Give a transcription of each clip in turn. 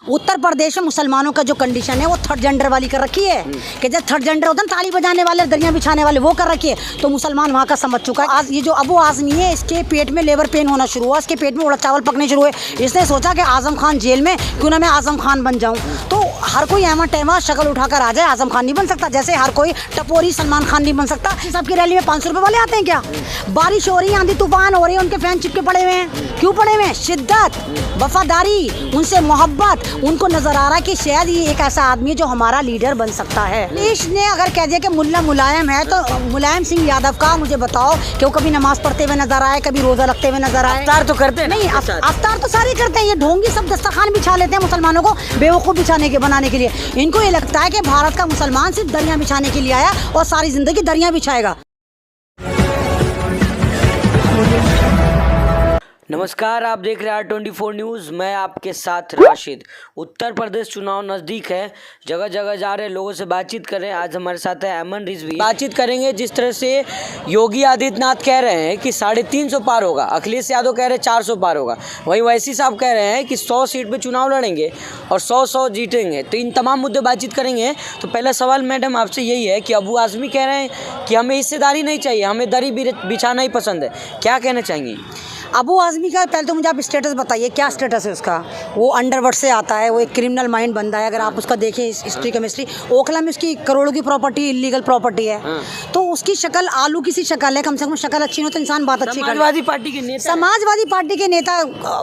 उत्तर प्रदेश में मुसलमानों का जो कंडीशन है वो थर्ड जेंडर वाली कर रखी है कि जब थर्ड जेंडर होता है ताली बजाने वाले दरिया बिछाने वाले वो कर रखी है। तो मुसलमान वहाँ का समझ चुका है। आज ये जो अबू आज़मी है इसके पेट में लेबर पेन होना शुरू हुआ, इसके पेट में उड़द चावल पकने शुरू हुए। इसने सोचा कि आज़म खान जेल में क्यों ना मैं आज़म खान बन जाऊँ। तो हर कोई अहमद टहमा शक्ल उठाकर आ जाए आज़म खान नहीं बन सकता, जैसे हर कोई टपोरी सलमान खान नहीं बन सकता। सबकी रैली में 500 रुपये वाले आते हैं क्या? बारिश हो रही है, आंधी तूफान हो रही है, उनके फैन चिपके पड़े हुए हैं। क्यों पड़े हुए हैं? शिद्दत, वफादारी, उनसे मोहब्बत। उनको नजर आ रहा है कि शायद ये एक ऐसा आदमी है जो हमारा लीडर बन सकता है। देश ने अगर कह दिया कि मुल्ला मुलायम है तो मुलायम सिंह यादव का मुझे बताओ कि वो कभी नमाज पढ़ते हुए नजर आए, कभी रोजा रखते हुए नजर आए? अफ्तार तो करते हैं नहीं, अफ्तार तो सारे करते हैं। ये ढोंगी सब दस्तरखान बिछा लेते हैं मुसलमानों को बेवकूफ़ बनाने के लिए। इनको ये लगता है कि भारत का मुसलमान सिर्फ दरिया बिछाने के लिए आया और सारी जिंदगी दरिया बिछाएगा। नमस्कार, आप देख रहे हैं R24 न्यूज़। मैं आपके साथ राशिद। उत्तर प्रदेश चुनाव नज़दीक है, जगह जगह जा रहे लोगों से बातचीत कर रहे हैं। आज हमारे साथ है अमन रिजवी। बातचीत करेंगे जिस तरह से योगी आदित्यनाथ कह रहे हैं कि 350 पार होगा, अखिलेश यादव कह रहे हैं 400 पार होगा, वहीं वैसी साहब कह रहे हैं कि 100 सीट पे चुनाव लड़ेंगे और 100 जीतेंगे। तो इन तमाम मुद्दे बातचीत करेंगे। तो पहला सवाल मैडम आपसे यही है कि अबू आज़मी कह रहे हैं कि हमें हिस्सेदारी नहीं चाहिए, हमें दरी बिछाना ही पसंद है, क्या कहना चाहेंगे? अबू आज़मी का पहले तो मुझे आप स्टेटस बताइए, क्या स्टेटस है उसका? वो अंडरवर्ल्ड से आता है, वो एक क्रिमिनल माइंड बंदा है। अगर आप उसका देखें हिस्ट्री केमिस्ट्री, ओखला में उसकी करोड़ों की प्रॉपर्टी इलीगल प्रॉपर्टी है। तो उसकी शक्ल आलू की सी शक्ल है, कम से कम शक्ल अच्छी हो तो इंसान बात अच्छी कर। समाजवादी पार्टी के नेता, समाजवादी पार्टी के नेता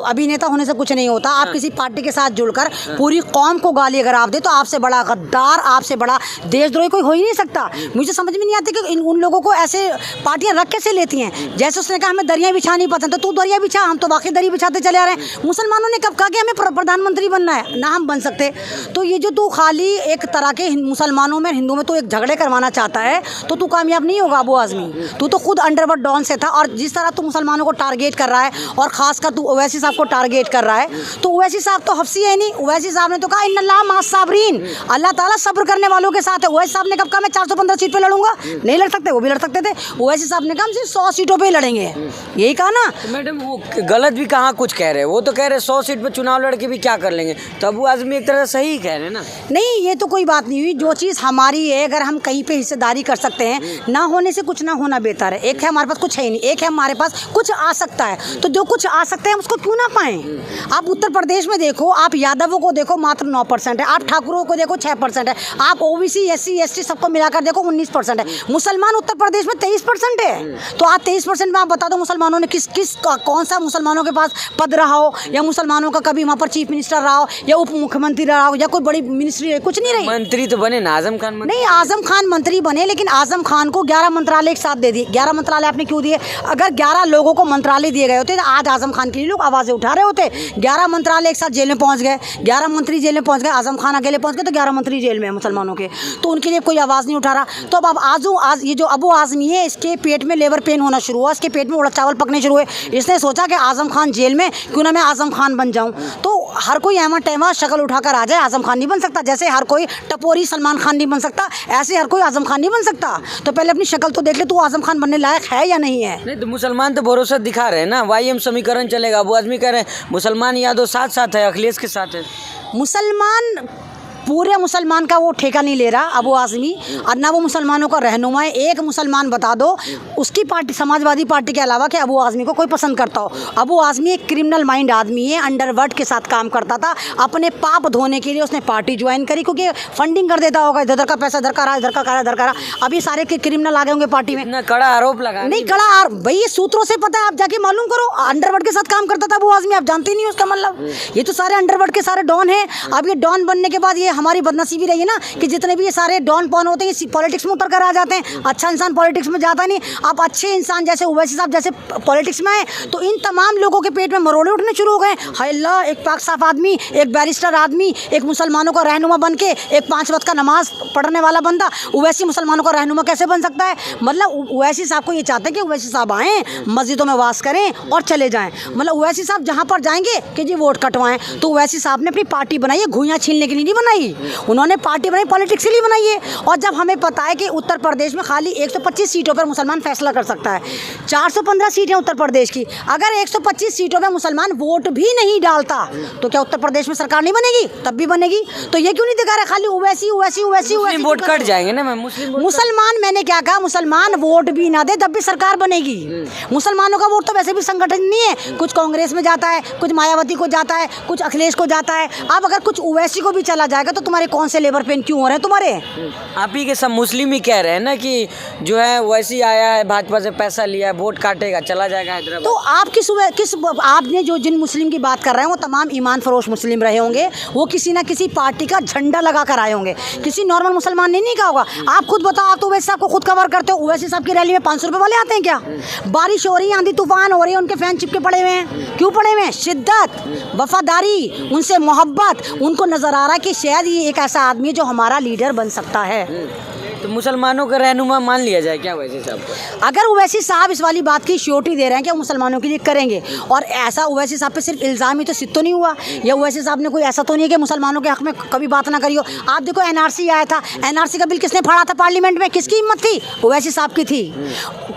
अभिनेता होने से कुछ नहीं होता। आप किसी पार्टी के साथ जुड़कर पूरी कौम को गाली अगर आप दे तो आपसे बड़ा गद्दार, आपसे बड़ा देशद्रोही कोई हो ही नहीं सकता। मुझे समझ में नहीं आती कि उन लोगों को ऐसे पार्टियां रख कैसे लेती हैं। जैसे उसने कहा हमें दरिया बिछानी पसंद, तो तू दरिया बिछा, हम तो बाकी दरी बिछाते चले आ रहे हैं। मुसलमानों ने कब कहा कि हमें प्रधानमंत्री बनना है? ना हम बन सकते। तो ये जो तू खाली एक तरह के मुसलमानों में हिंदू में तो एक झगड़े करवाना चाहता है तो तू कामयाब नहीं होगा अबू आज़मी। तू तो खुद अंडरवर्ल्ड डॉन से था और जिस तरह तू मुसलमानों को टारगेट कर रहा है और खासकर तू ओवैसी साहब को टारगेट कर रहा है, तो ओवैसी साहब तो हफ्सी है नहीं। ओवैसी साहब ने तो कहा इन्नल्लाह मअस साबिरीन, अल्लाह ताला सब्र करने वालों के साथ है। ओवैसी साहब ने कब कहा मैं 415 सीट पे लड़ूंगा? नहीं लड़ सकते, वो भी लड़ सकते थे। ओवैसी साहब ने कहा हम सिर्फ 100 सीटों पे लड़ेंगे, यही कहा ना। तो मैडम वो गलत भी कहाँ कुछ कह रहे हैं, वो तो कह रहे 100 सीट पे चुनाव लड़के भी क्या कर लेंगे। तो अबू आज़मी एक तरह से सही कह रहे हैं ना। नहीं, ये तो कोई बात नहीं हुई। जो चीज़ हमारी है, अगर हम कहीं पे हिस्सेदारी कर सकते हैं, ना होने से कुछ ना होना बेहतर है। एक है हमारे पास कुछ है ही नहीं, एक है हमारे पास कुछ आ सकता है। तो जो कुछ आ सकता है उसको क्यों ना पाएं? आप उत्तर प्रदेश में देखो, आप यादवों को देखो मात्र 9% है, आप ठाकुरों को देखो 6% है, आप ओबीसी SC ST सबको मिलाकर देखो 19% है। मुसलमान उत्तर प्रदेश में 23% है। तो आप 23% में आप बता दो मुसलमानों ने कौन सा मुसलमानों के पास पद रहा हो, या मुसलमानों का कभी वहाँ पर चीफ मिनिस्टर रहा हो, या उप मुख्यमंत्री रहा हो, या कोई बड़ी मिनिस्ट्री रही? कुछ नहीं रही। मंत्री तो बने ना, आजम खान नहीं, आजम खान मंत्री बने, लेकिन आजम खान को 11 मंत्रालय एक साथ दे दिए। 11 मंत्रालय आपने क्यों दिए? अगर 11 लोगों को मंत्रालय दिए गए होते तो आज आजम खान के लिए लोग आवाज़ें उठा रहे होते। 11 मंत्रालय एक साथ जेल में पहुँच गए, 11 मंत्री जेल में पहुँच गए, आजम खान अकेले पहुँच गए तो 11 मंत्री जेल में है मुसलमानों के, तो उनके लिए कोई आवाज़ नहीं उठा रहा। तो अब ये जो अबू आज़मी है इसके पेट में लेबर पेन होना शुरू हुआ, इसके पेट में उड़द चावल पकने शुरू हुए। इसने सोचा कि आजम खान जेल में क्यों ना मैं आजम खान बन जाऊं। तो हर कोई अहमद टहमा शक्ल उठाकर आ जाए आजम खान नहीं बन सकता, जैसे हर कोई टपोरी सलमान खान नहीं बन सकता, ऐसे हर कोई आजम खान नहीं बन सकता। तो पहले अपनी शक्ल तो देख ले, तू आजम खान बनने लायक है या नहीं है? नहीं तो मुसलमान तो भरोसा दिखा रहे हैं ना, YM समीकरण चलेगा। अबू आज़मी कह रहे हैं मुसलमान यादव साथ साथ है, अखिलेश के साथ है। मुसलमान पूरे मुसलमान का वो ठेका नहीं ले रहा अबू आज़मी, और ना वो मुसलमानों का रहनुमा है। एक मुसलमान बता दो उसकी पार्टी समाजवादी पार्टी के अलावा कि अबू आज़मी को कोई पसंद करता हो। अबू आज़मी एक क्रिमिनल माइंड आदमी है, अंडरवर्ल्ड के साथ काम करता था। अपने पाप धोने के लिए उसने पार्टी ज्वाइन करी, क्योंकि फंडिंग कर देता होगा, इधर का पैसा इधर का रहा, इधर का करा इधर करा। अभी सारे के क्रिमिनल आ गए होंगे पार्टी में। इतना कड़ा आरोप लगा नहीं, कड़ा भाई ये सूत्रों से पता है, आप जाके मालूम करो। अंडरवर्ल्ड के साथ काम करता था अबू आज़मी, आप जानते नहीं उसका मतलब। ये तो सारे अंडरवर्ल्ड के सारे डॉन है। अब ये डॉन बनने के बाद ये हमारी बदनसीबी रही है ना कि जितने भी ये सारे डॉन पॉन होते हैं पॉलिटिक्स में उतर कर आ जाते हैं। अच्छा इंसान पॉलिटिक्स में जाता नहीं। आप अच्छे इंसान जैसे ओवैसी साहब जैसे पॉलिटिक्स में आए तो इन तमाम लोगों के पेट में मरोड़े उठने शुरू हो गए। हाय अल्लाह, एक पाक साफ आदमी, एक बैरिस्टर आदमी, एक मुसलमानों का रहनुमा बन के, एक 5 वक्त का नमाज पढ़ने वाला बंदा ओवैसी मुसलमानों का रहनुमा कैसे बन सकता है? मतलब ओवैसी साहब को ये चाहते हैं कि ओवैसी साहब आएँ, मस्जिदों में वास करें और चले जाएँ। मतलब ओवैसी साहब जहाँ पर जाएंगे कि जी वोट कटवाएं, तो ओवैसी साहब ने अपनी पार्टी बनाई है, घुइयाँ छीनने के लिए नहीं बनाई बनाई, उन्होंने पार्टी बनाई पॉलिटिक्स के लिए बनाई है। और जब हमें पता है कि उत्तर प्रदेश में खाली 125 सीटों पर मुसलमान फैसला कर सकता है, 415 सीटें उत्तर प्रदेश की, अगर 125 सीटों में मुसलमान वोट भी नहीं डालता तो क्या उत्तर प्रदेश में सरकार नहीं बनेगी? तब भी बनेगी। तो ये क्यों नहीं दिखा रहा खाली ओवैसी ओवैसी ओवैसी मुस्लिम वोट कट जाएंगे ना मैम, मुस्लिम वोट मुसलमान, मैंने क्या कहा, मुसलमान वोट भी ना दे तब भी सरकार बनेगी। मुसलमानों का वोट तो वैसे भी संगठन नहीं है, कुछ कांग्रेस में जाता है, कुछ मायावती को जाता है, कुछ अखिलेश को जाता है। अब अगर कुछ ओवैसी को भी चला जाएगा तो तुम्हारे कौन से लेबर पेन क्यों हो रहे हैं तुम्हारे? आप ही के सब मुस्लिम ही कह रहे हैं ना कि जो है वैसे ही आया है, भाजपा से पैसा लिया है, वोट काटेगा, चला जाएगा हैदराबाद। तो आप किस आपने जो जिन मुस्लिम की बात कर रहे हैं वो तमाम ईमान फरोश मुस्लिम रहे होंगे, वो किसी ना किसी पार्टी का झंडा लगा कर आए होंगे, किसी नॉर्मल मुसलमान ने नहीं कहा होगा। आप खुद बताओ, आप तो ओवैसी साहब को खुद कवर करते हो, ओवैसी साहब की रैली में 500 रुपए वाले आते हैं क्या? बारिश हो रही है, आंधी तूफान हो रही है, उनके फैन चिपके पड़े हुए हैं, क्यों पड़े हुए हैं? शिद्दत, वफादारी, उनसे मोहब्बत, उनको नजर आ रहा है कि शायद ये एक ऐसा आदमी है जो हमारा लीडर बन सकता है। तो मुसलमानों का रहनुमा मान लिया जाए क्या ओवैसी साहब को? अगर ओवैसी साहब इस वाली बात की श्योरिटी दे रहे हैं कि वो मुसलमानों के लिए करेंगे, और ऐसा ओवैसी साहब पे सिर्फ इल्ज़ाम ही तो सिद्ध तो नहीं हुआ, या ओवैसी साहब ने कोई ऐसा तो नहीं है कि मुसलमानों के हक में कभी बात ना करी हो। आप देखो एनआरसी आया था, एनआरसी का बिल किसने फाड़ा था पार्लियामेंट में? किसकी हिम्मत थी? ओवैसी साहब की थी।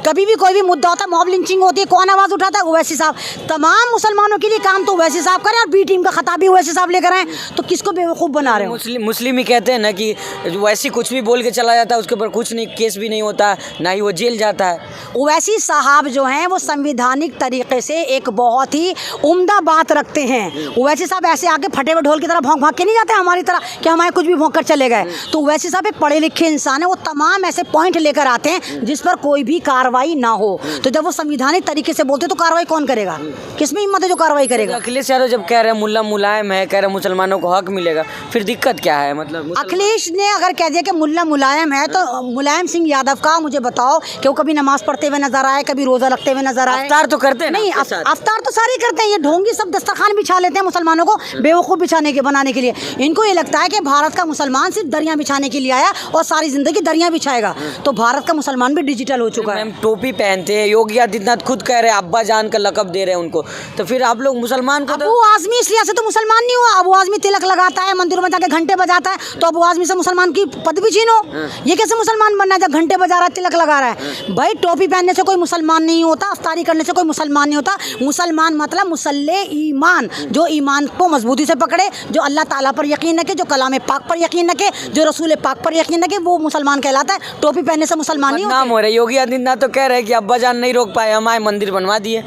कभी भी कोई भी मुद्दा होता है, मॉब लिंचिंग होती है, कौन आवाज़ उठाता है? ओवैसी साहब। तमाम मुसलमानों के लिए काम तो ओवैसी साहब करें, और बी टीम का खिताब भी ओवैसी साहब लेकर आए, तो किसको बेवकूफ़ बना रहे हो? मुस्लिम ही कहते हैं ना कि वैसे कुछ भी बोल के चला जाता है, उसके ऊपर कुछ नहीं, केस भी नहीं होता, ना ही वो जेल जाता है। ओवैसी साहब जो हैं वो संवैधानिक तरीके से एक बहुत ही उम्दा बात रखते हैं। ओवैसी साहब ऐसे आके फटे हुए ढोल की तरह भौंक के नहीं जाते हमारी तरह कि हमारे कुछ भी भौंक कर चले गए। तो ओवैसी साहब एक पढ़े लिखे इंसान है, वो तमाम ऐसे पॉइंट लेकर आते हैं जिस पर कोई भी कार्रवाई ना हो। तो जब वो संवैधानिक तरीके से बोलते तो कार्रवाई कौन करेगा? किसमें हिम्मत है जो कार्रवाई करेगा? अखिलेश यादव जब कह रहे हैं मुल्ला मुलायम है, कह रहे हैं मुसलमानों को हक मिलेगा, फिर दिक्कत क्या है? मतलब अखिलेश ने अगर कह दिया कि मुल्ला मुलायम है, तो मुलायम सिंह यादव का मुझे बताओ कि वो कभी नमाज पढ़ते हुए नजर आए, कभी रोजा रखते हुए नजर आए? अफ्तार तो करते हैं नहीं, अफ्तार तो सारे करते हैं। ये ढोंगी सब दस्तरखान बिछा लेते हैं मुसलमानों को बेवकूफ़ बिछाने के बनाने के लिए। इनको ये लगता है कि भारत का मुसलमान सिर्फ दरिया बिछाने के लिए आया और सारी जिंदगी दरिया बिछाएगा। तो भारत का मुसलमान भी डिजिटल हो चुका है। टोपी पहनते हैं, योगी आदित्यनाथ खुद कह रहे हैं अब्बा जान का लकब दे रहे हैं उनको, तो फिर आप लोग मुसलमान को अबू आजमी इसलिए से तो मुसलमान नहीं हुआ। अबू आजमी तिलक लगाता है, मंदिरों में जाके घंटे बजाता है, तो अबू आजमी से मुसलमान की पद भी छीनो। ये कैसे मुसलमान बनना है जब घंटे बजा रहा है, तिलक लगा रहा है? भाई टोपी पहनने से कोई मुसलमान नहीं होता, अफ्तारी करने से कोई मुसलमान नहीं होता। मुसलमान मतलब मुसल्ले ईमान, जो ईमान को मजबूती से पकड़े, जो अल्लाह ताला पर यकीन रखे, जो कलाम पाक पर यकीन रखे, जो रसूल पाक पर यकीन रखे, वो मुसलमान कहलाता है। टोपी पहनने से मुसलमान नहीं होता। नाम हो रहा है योगी आदित्यनाथ तो कह रहे हैं कि अब्बा जान नहीं रोक पाए, हमारे मंदिर बनवा दिए।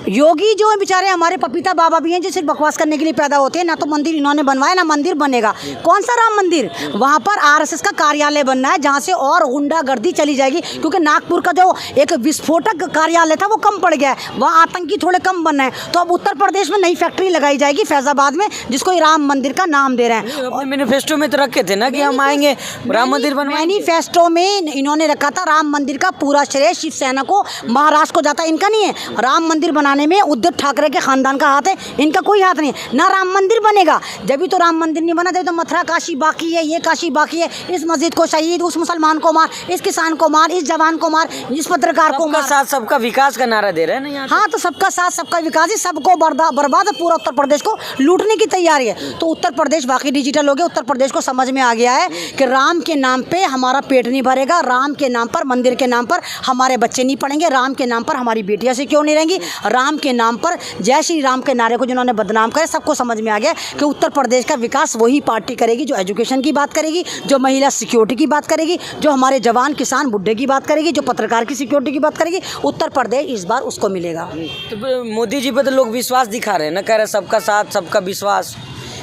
योगी जो है बेचारे हमारे पपीता बाबा भी हैं जो सिर्फ बकवास करने के लिए पैदा होते हैं। ना तो मंदिर इन्होंने बनवाया, ना मंदिर बनेगा। कौन सा राम मंदिर? वहाँ पर आरएसएस का कार्यालय बनना है, जहाँ से और गुंडागर्दी चली जाएगी, क्योंकि नागपुर का जो एक विस्फोटक कार्यालय था वो कम पड़ गया है, वहाँ आतंकी थोड़े कम बनना है। तो अब उत्तर प्रदेश में नई फैक्ट्री लगाई जाएगी फैजाबाद में, जिसको राम मंदिर का नाम दे रहे हैं। अपने मैनिफेस्टो में तो रखे थे ना कि हम आएंगे राम मंदिर बनवाएंगे। मैनिफेस्टो में इन्होंने रखा था राम मंदिर का पूरा श्रेय शिवसेना को, महाराष्ट्र को जाता है, इनका नहीं है। राम मंदिर बनाने में उद्धव ठाकरे के खानदान का हाथ है, इनका कोई हाथ नहीं है। ना राम मंदिर बनेगा, जब भी तो राम मंदिर नहीं बना, जब तो मथुरा काशी बाकी है, ये काशी बाकी है। इस मस्जिद को शहीद, उस मुसलमान को मार, इस किसान को मार, इस जवान को मार, इस पत्रकार को मार। साथ सबका विकास का नारा दे रहे हैं ना यहाँ। हाँ, तो सबका साथ सबका विकास ही, सबको बर्बाद, पूरा उत्तर प्रदेश को लूटने की तैयारी है। तो उत्तर प्रदेश बाकी डिजिटल हो गया। उत्तर प्रदेश को समझ में आ गया है कि राम के नाम पे हमारा पेट नहीं भरेगा, राम के नाम पर, मंदिर के नाम पर हमारे बच्चे नहीं पढ़ेंगे, राम के नाम पर हमारी बेटियां से क्यों नहीं रहेंगी, राम के नाम पर जय श्री राम के नारे को जिन्होंने बदनाम करे। सबको समझ में आ गया कि उत्तर प्रदेश का विकास वही पार्टी करेगी जो एजुकेशन की बात करेगी, जो महिला सिक्योरिटी की बात करेगी, जो हमारे जवान किसान बुढ़े की बात करेगी, जो पत्रकार की सिक्योरिटी की बात करेगी। उत्तर प्रदेश इस बार उसको मिलेगा। तो मोदी जी पर तो लोग विश्वास दिखा रहे हैं ना, कह रहे सबका साथ सबका विश्वास।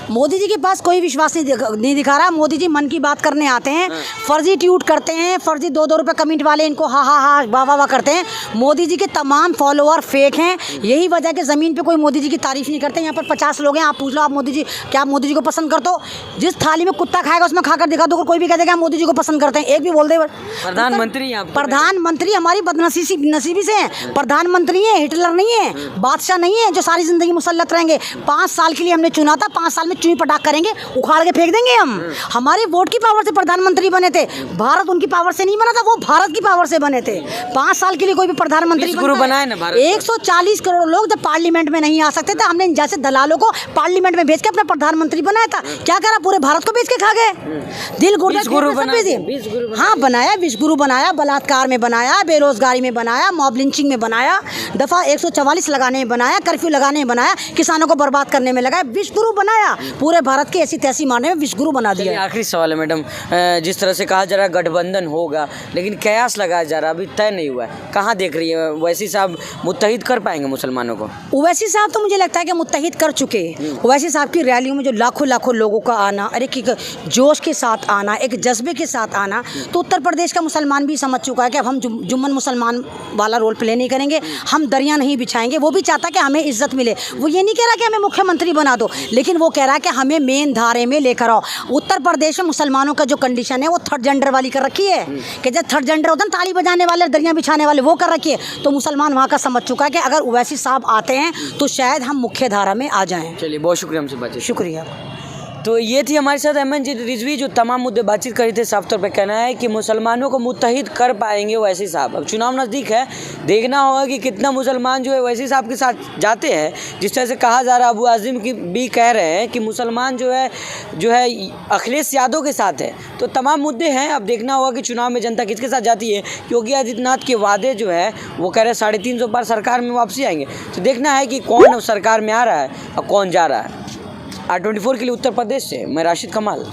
मोदी जी के पास कोई विश्वास नहीं दिखा रहा। मोदी जी मन की बात करने आते हैं, फर्जी ट्वीट करते हैं, फर्जी 2-2 रुपये कमेंट वाले इनको हा हा हा वाह वाह वाह करते हैं। मोदी जी के तमाम फॉलोअर फेक हैं। यही वजह कि ज़मीन पे कोई मोदी जी की तारीफ नहीं करते। यहाँ पर 50 लोग हैं, आप पूछ लो, आप मोदी जी क्या आप मोदी जी को पसंद करते हो? जिस थाली में कुत्ता खाएगा उसमें खाकर दिखा दो, कोई भी कह देगा हम मोदी जी को पसंद करते हैं, एक भी बोल दे। प्रधानमंत्री हमारी बदनसीबी से हैं। प्रधानमंत्री हैं, हिटलर नहीं है, बादशाह नहीं है जो सारी ज़िंदगी मुसल्लत रहेंगे। 5 साल के लिए हमने चुना था, 5 साल में में चुई पटाख करेंगे, उखाड़ के फेंक देंगे हम। हमारे वोट की पावर से प्रधानमंत्री बने थे। भारत उनकी पावर से नहीं बना था, वो भारत की पावर से बने थे। 5 साल के लिए कोई भी प्रधानमंत्री विश्वगुरु बनाए ना भारत। 140 करोड़ लोग जब पार्लियामेंट में नहीं आ सकते थे, हमने इन जैसे दलालों को पार्लियामेंट में भेज के अपना प्रधानमंत्री बनाया था। क्या करा, पूरे भारत को बेच के खा गए। दिल विश्वगुरु हाँ बनाया, विश्वगुरु बनाया, बलात्कार में बनाया, बेरोजगारी में बनाया, मॉब लिंचिंग में बनाया, दफा 144 लगाने में बनाया, कर्फ्यू लगाने में बनाया, किसानों को बर्बाद करने में लगाया। विश्वगुरु बनाया, पूरे भारत की ऐसी तैसी मारने में विश्वगुरु बना दिया। आखिरी सवाल है मैडम, जिस तरह से कहा जा रहा है गठबंधन होगा, लेकिन कयास लगाया जा रहा है, अभी तय नहीं हुआ है, कहाँ देख रही है ओवैसी साहब मुत्तहिद कर पाएंगे मुसलमानों को? ओवैसी साहब तो मुझे लगता है कि मुत्तहिद कर चुके हैं। ओवैसी साहब की रैलियों में जो लाखों लाखों लोगों का आना, अरे कि जोश के साथ आना, एक जज्बे के साथ आना, तो उत्तर प्रदेश का मुसलमान भी समझ चुका है कि अब हम जुम्मन मुसलमान वाला रोल प्ले नहीं करेंगे, हम दरिया नहीं बिछाएंगे। वो भी चाहता है कि हमें इज्जत मिले। वो ये नहीं कह रहा कि हमें मुख्यमंत्री बना दो, लेकिन वो कह रहा है कि हमें मेन धारे में लेकर आओ। उत्तर प्रदेश में मुसलमानों का जो कंडीशन है वो थर्ड जेंडर वाली कर रखी है कि जब थर्ड जेंडर होता है ताली बजाने वाले, दरिया बिछाने वाले, वो कर रखी है। तो मुसलमान वहाँ का समझ चुका है कि अगर ओवैसी साहब आते हैं तो शायद हम मुख्य धारा में आ जाएं। चलिए, बहुत शुक्रिया हमसे बातचीत। शुक्रिया। तो ये थी हमारे साथ अमन रिजवी, जो तमाम मुद्दे बातचीत करी थे। साफ तौर पे कहना है कि मुसलमानों को मुत्तहिद कर पाएंगे ओवैसी साहब। अब चुनाव नज़दीक है, देखना होगा कि कितना मुसलमान जो है ओवैसी साहब के साथ जाते हैं। जिस तरह से कहा जा रहा है, अबू आज़िम की भी कह रहे हैं कि मुसलमान जो है अखिलेश यादव के साथ है। तो तमाम मुद्दे हैं, अब देखना होगा कि चुनाव में जनता किसके साथ जाती है। योगी आदित्यनाथ के वादे जो है वो कह रहे हैं 350 बार सरकार में वापसी आएंगे। तो देखना है कि कौन सरकार में आ रहा है और कौन जा रहा है। R24 के लिए उत्तर प्रदेश से मैं राशिद कमाल।